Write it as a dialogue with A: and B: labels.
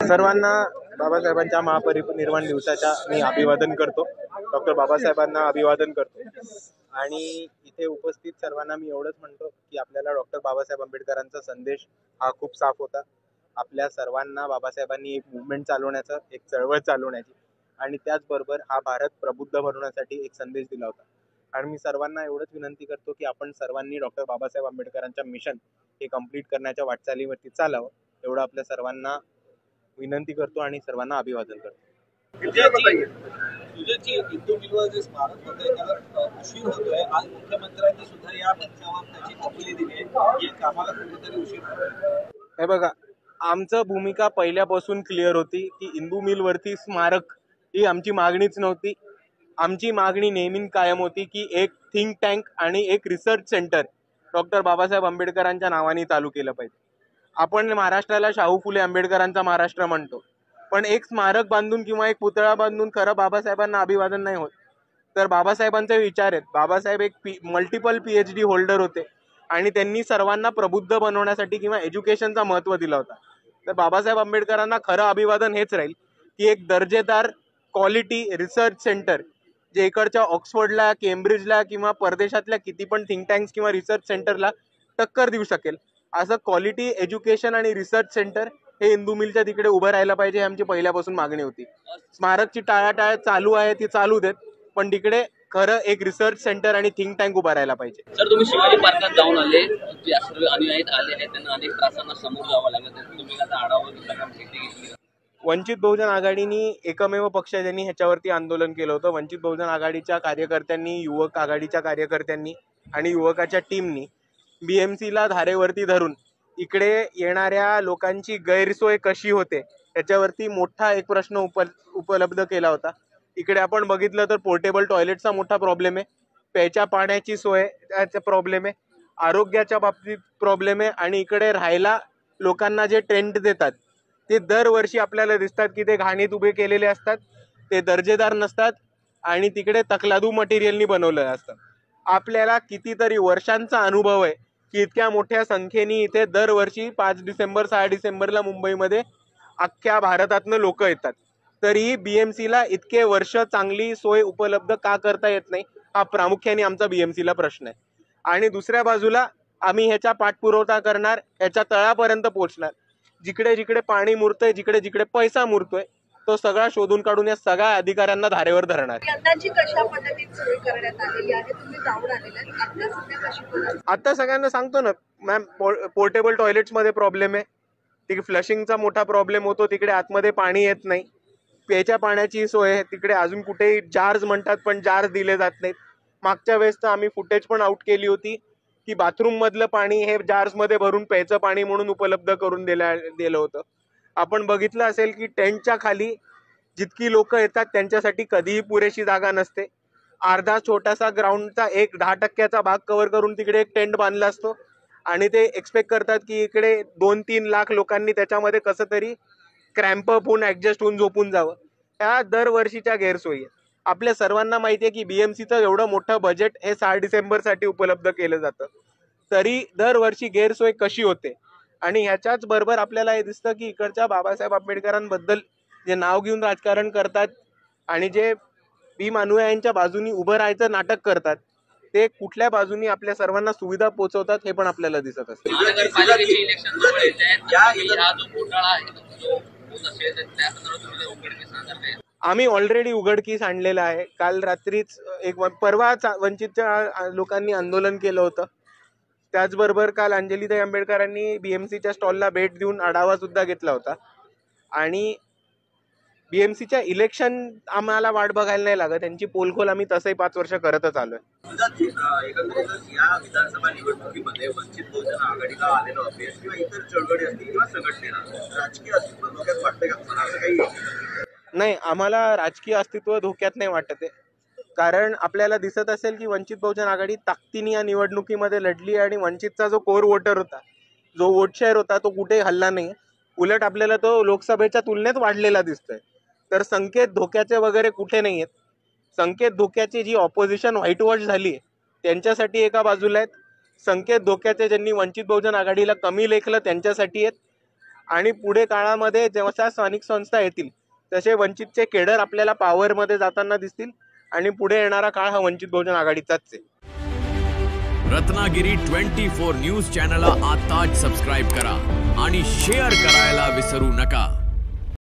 A: सर्वांना बाबासाहेबांच्या महापरिनिर्वाण दिवसाच्या मी अभिवादन करतो. डॉक्टर बाबासाहेबांना अभिवादन करतो. आणि इथे उपस्थित सर्वांना मी एवढंच म्हणतो की आपल्याला डॉक्टर बाबासाहेब आंबेडकरांचा संदेश हा खूप साफ होता. आपल्या सर्वांना बाबासाहेबांनी एक मुवमेंट चालवण्याचं, एक चळवळ चालवण्याची आणि त्याचबरोबर हा भारत प्रबुद्ध बनवण्यासाठी एक संदेश दिला होता. आणि मी सर्वांना एवढंच विनंती करतो की आपण सर्वांनी डॉक्टर बाबासाहेब आंबेडकरांच्या मिशन हे कंप्लीट करण्याच्या वाटचालीवरती चालावं, एवढं आपल्या सर्वांना विनंती करतो आणि सर्वांना अभिवादन करतो.
B: हिंदू मिलवर जे स्मारक होतंय त्याला उशीर होतोय. आज मुख्यमंत्र्यांनी सुद्धा या मंचावर त्याची कबुली दिली आहे. या कामाला कुठेतरी उशीर होतोय.
A: हे बघा, आमचं भूमिका पहिल्यापासून क्लिअर होती की इंदू मिलवरती स्मारक ही आमची मागणीच नव्हती. आमची मागणी नेहमी कायम होती की एक थिंक टँक आणि एक रिसर्च सेंटर डॉक्टर बाबासाहेब आंबेडकरांच्या नावाने चालू केलं पाहिजे. आपण महाराष्ट्राला शाहू फुले आंबेडकरांचा महाराष्ट्र म्हणतो, पण एक स्मारक बांधून किंवा एक पुतळा बांधून खरं बाबासाहेबांना अभिवादन नाही होत. तर बाबासाहेबांचे विचार आहेत. बाबासाहेब एक मल्टिपल PhD होल्डर होते आणि त्यांनी सर्वांना प्रबुद्ध बनवण्यासाठी किंवा एज्युकेशनचा महत्त्व दिला होता. तर बाबासाहेब आंबेडकरांना खरं अभिवादन हेच राहील की एक दर्जेदार क्वालिटी रिसर्च सेंटर जे इकडच्या ऑक्सफर्डला, केम्ब्रिजला किंवा परदेशातल्या किती पण थिंक टँक्स किंवा रिसर्च सेंटरला टक्कर देऊ शकेल असं क्वालिटी एज्युकेशन आणि रिसर्च सेंटर हे इंदू मिलच्या तिकडे उभं राहायला पाहिजे. आमची पहिल्यापासून मागणी होती. स्मारकची टाळाटाळ चालू आहे ती चालू देत, पण तिकडे खरं एक रिसर्च सेंटर आणि थिंक टँक उभा राहायला पाहिजे.
C: सर, तुम्ही शिवाजी पार्कात जाऊन आले, जे सर्व अनुयायी आले आहेत त्यांना अनेक त्रासांना समोर जावं लागलं, तुम्ही आता आढावा घेतला.
A: वंचित बहुजन आघाडीनी एकमेव पक्ष ज्यांनी ह्याच्यावरती आंदोलन केलं होतं. वंचित बहुजन आघाडीच्या कार्यकर्त्यांनी, युवक आघाडीच्या कार्यकर्त्यांनी आणि युवकाच्या टीमनी BMCला धारेवरती धरून इकडे येणाऱ्या लोकांची गैरसोय कशी होते याच्यावरती मोठा एक प्रश्न उपलब्ध केला होता. इकडे आपण बघितलं तर पोर्टेबल टॉयलेटचा मोठा प्रॉब्लेम आहे, प्यायच्या पाण्याची सोयचा प्रॉब्लेम आहे, आरोग्याच्या बाबतीत प्रॉब्लेम आहे आणि इकडे राहायला लोकांना जे टेंट देतात ते दरवर्षी आपल्याला दिसतात की ते घाणीत उभे केलेले असतात, ते दर्जेदार नसतात आणि तिकडे तकलादू मटेरियलनी बनवलेलं असतं. आपल्याला कितीतरी वर्षांचा अनुभव आहे की इतक्या मोठ्या संख्येने इथे दरवर्षी 5 डिसेंबर 6 डिसेंबरला मुंबईमध्ये अख्ख्या भारतातनं लोक येतात. तरीही BMCला इतके वर्ष चांगली सोय उपलब्ध का करता येत नाही हा प्रामुख्याने आमचा BMCला प्रश्न आहे. आणि दुसऱ्या बाजूला आम्ही ह्याचा पाठपुरवठा करणार, ह्याच्या तळापर्यंत पोहोचणार. जिकडे जिकडे पाणी मुरतंय, जिकडे जिकडे पैसा मुरतोय तो सगळा शोधून काढून या सगळ्या अधिकाऱ्यांना धारेवर धरणार. आता सगळ्यांना सांगतो ना मॅम, पोर्टेबल टॉयलेट्स मध्ये प्रॉब्लेम आहे, तिकडे फ्लशिंगचा मोठा प्रॉब्लेम होतो, तिकडे आतमध्ये पाणी येत नाही, प्यायच्या पाण्याची सोय आहे तिकडे अजून कुठेही जार्स म्हणतात पण जार्स दिले जात नाहीत. मागच्या वेळेस तर आम्ही फुटेज पण आउट केली होती की बाथरूम मधलं पाणी हे जार्स मध्ये भरून प्यायचं पाणी म्हणून उपलब्ध करून दिलं होतं. आपण बघितलं असेल की टेंटच्या खाली जितकी लोक येतात त्यांच्यासाठी कधीही पुरेशी जागा नसते. अर्धा छोटासा ग्राउंडचा एक 10% भाग कव्हर करून तिकडे एक टेंट बांधला असतो आणि ते एक्सपेक्ट करतात की इकडे 2-3 लाख लोकांनी त्याच्यामध्ये कसं तरी क्रॅम्प अप होऊन ऍडजस्ट होऊन झोपून जावं. ह्या दरवर्षीच्या गैरसोयी. आपल्या सर्वांना माहिती आहे की BMCचं एवढं मोठं बजेट हे 6 डिसेंबरसाठी उपलब्ध केलं जातं, तरी दरवर्षी गैरसोय कशी होते. आणि ह्याच्याच बरोबर आपल्याला हे दिसतं की इकडच्या बाबासाहेब आंबेडकरांबद्दल जे नाव घेऊन राजकारण करतात आणि जे भीम अनुयायांच्या बाजूनी उभं राहायचं नाटक करतात ते कुठल्या बाजूनी आपल्या सर्वांना सुविधा पोहोचवतात हे पण आपल्याला दिसत असते. आम्ही ऑलरेडी उघडकीस आणलेलं आहे. काल रात्रीच परवा वंचितच्या लोकांनी आंदोलन केलं होतं. त्याचबरोबर काल अंजलीताई आंबेडकरांनी BMCच्या स्टॉलला भेट देऊन आढावा सुद्धा घेतला होता. आणि BMCच्या इलेक्शन आम्हाला वाट बघायला नाही लागत, त्यांची पोलखोल आम्ही तसंही 5 वर्ष करतच आलोय.
B: या विधानसभा निवडणुकीमध्ये वंचित बहुजन आघाडीला आलेलो अपयश किंवा इतर चळवळी असतील किंवा संघटनेला राजकीय अस्तित्व धोक्यात वाटतं का तुम्हाला? काही
A: नाही, आम्हाला राजकीय अस्तित्व धोक्यात नाही वाटत आहे. कारण आपल्याला दिसत असेल की वंचित बहुजन आघाडी ताकदीने या निवडणुकीमध्ये लढली आणि वंचितचा जो कोर वोटर होता, जो वोट शेअर होता तो कुठे हल्ला नाही. उलट आपल्याला तो लोकसभेच्या तुलनेत वाढलेला दिसतोय. तर संकेत धोक्याचे वगैरे कुठे नाही आहेत. संकेत धोक्याची जी ऑपोजिशन व्हाईट वॉश झाली त्यांच्यासाठी एका बाजूला आहेत, संकेत धोक्याचे ज्यांनी वंचित बहुजन आघाडीला कमी लेखलं त्यांच्यासाठी आहेत. आणि पुढे काळामध्ये जेव्हा स्थानिक संस्था येतील तसे वंचितचे केडर आपल्याला पॉवरमध्ये जाताना दिसतील आणि पुढे येणारा काळ हा वंचित बहुजन आघाडीचाच आहे.
D: रत्नागिरी 24 न्यूज चॅनलला आताच सबस्क्राईब करा आणि शेअर करायला विसरू नका.